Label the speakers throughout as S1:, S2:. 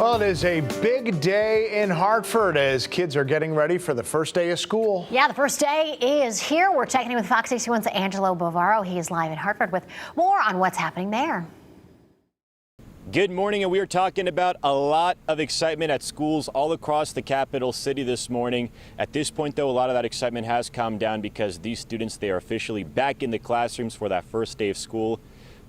S1: Well, it is a big day in Hartford as kids are getting ready for the first day of school.
S2: Yeah, the first day is here. We're checking in with Fox 61's Angelo Bavaro. He is live in Hartford with more on what's happening there.
S3: Good morning, and we are talking about a lot of excitement at schools all across the capital city this morning. At this point, though, a lot of that excitement has calmed down because these students, they are officially back in the classrooms for that first day of school.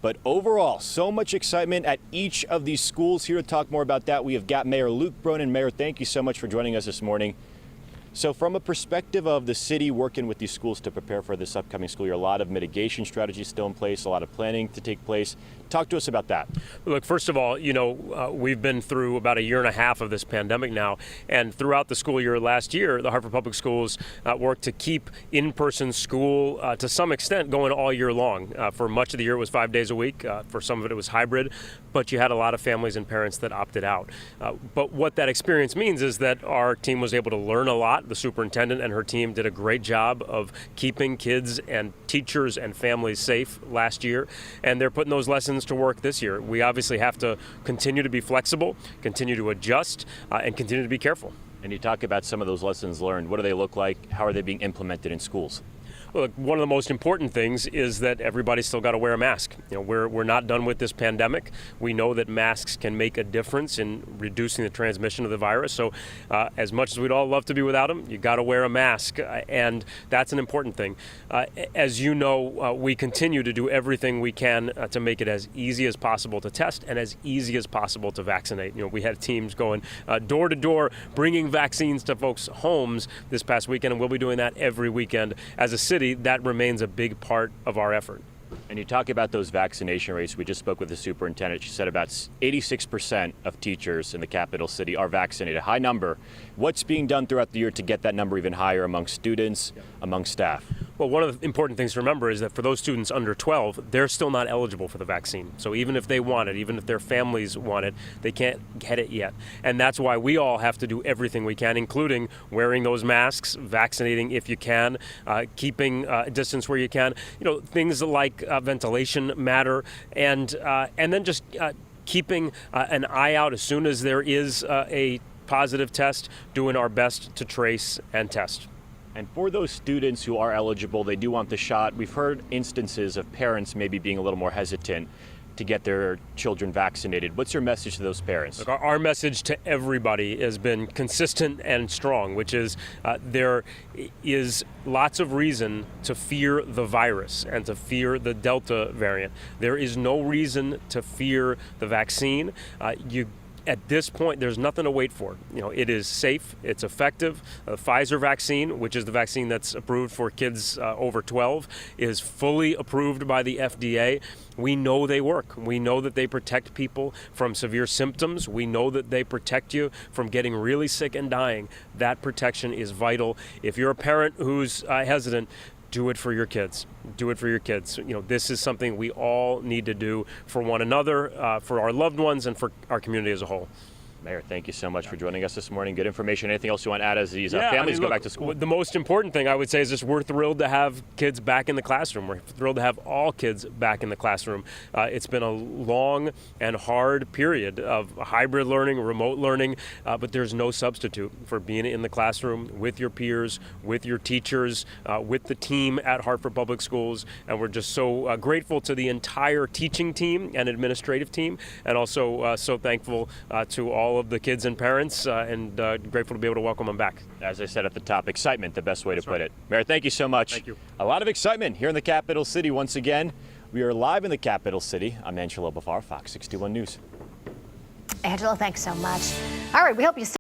S3: But overall, so much excitement at each of these schools. Here to talk more about that, we have got Mayor Luke Bronin. Mayor, thank you so much for joining us this morning. So from a perspective of the city working with these schools to prepare for this upcoming school year, a lot of mitigation strategies still in place, a lot of planning to take place. Talk to us about that.
S4: Look, first of all, we've been through about a year and a half of this pandemic now, and throughout the school year last year, the Hartford Public Schools worked to keep in-person school to some extent going all year long. For much of the year, it was 5 days a week. For some of it, it was hybrid, but you had a lot of families and parents that opted out. But what that experience means is that our team was able to learn a lot. The superintendent and her team did a great job of keeping kids and teachers and families safe last year, and they're putting those lessons to work this year. We obviously have to continue to be flexible, continue to adjust, and continue to be careful.
S3: And you talk about some of those lessons learned. What do they look like? How are they being implemented in schools?
S4: Well, look, one of the most important things is that everybody's still got to wear a mask. We're not done with this pandemic. We know that masks can make a difference in reducing the transmission of the virus. So as much as we'd all love to be without them, you got to wear a mask, and that's an important thing. As you know, we continue to do everything we can to make it as easy as possible to test and as easy as possible to vaccinate. We had teams going door to door, bringing vaccines to folks' homes this past weekend, and we'll be doing that every weekend. As a city, that remains a big part of our effort.
S3: And you talk about those vaccination rates. We just spoke with the superintendent. She said about 86% of teachers in the capital city are vaccinated, a high number. What's being done throughout the year to get that number even higher among students, among staff?
S4: Well, one of the important things to remember is that for those students under 12, they're still not eligible for the vaccine. So even if they want it, even if their families want it, they can't get it yet. And that's why we all have to do everything we can, including wearing those masks, vaccinating if you can, keeping distance where you can. Things like ventilation matter, and then just keeping an eye out as soon as there is a positive test, doing our best to trace and test.
S3: And for those students who are eligible, they do want the shot. We've heard instances of parents maybe being a little more hesitant to get their children vaccinated. What's your message to those parents?
S4: Look, our message to everybody has been consistent and strong, which is there is lots of reason to fear the virus and to fear the Delta variant. There is no reason to fear the vaccine. At this point, there's nothing to wait for. It is safe, it's effective. The Pfizer vaccine, which is the vaccine that's approved for kids over 12, is fully approved by the FDA. We know they work. We know that they protect people from severe symptoms. We know that they protect you from getting really sick and dying. That protection is vital. If you're a parent who's hesitant, do it for your kids. Do it for your kids. This is something we all need to do for one another, for our loved ones, and for our community as a whole.
S3: Mayor, thank you so much for joining us this morning. Good information. Anything else you want to add as these families go back to school?
S4: The most important thing I would say is just we're thrilled to have kids back in the classroom. We're thrilled to have all kids back in the classroom. It's been a long and hard period of hybrid learning, remote learning, but there's no substitute for being in the classroom with your peers, with your teachers, with the team at Hartford Public Schools. And we're just so grateful to the entire teaching team and administrative team, and also so thankful to all of the kids and parents, and grateful to be able to welcome them back.
S3: As I said at the top, excitement, the best way to put it. Mayor, thank you so much.
S4: Thank you.
S3: A lot of excitement here in the capital city once again. We are live in the capital city. I'm Angelo Bavaro, Fox 61 News.
S2: Angelo, thanks so much. All right, we hope you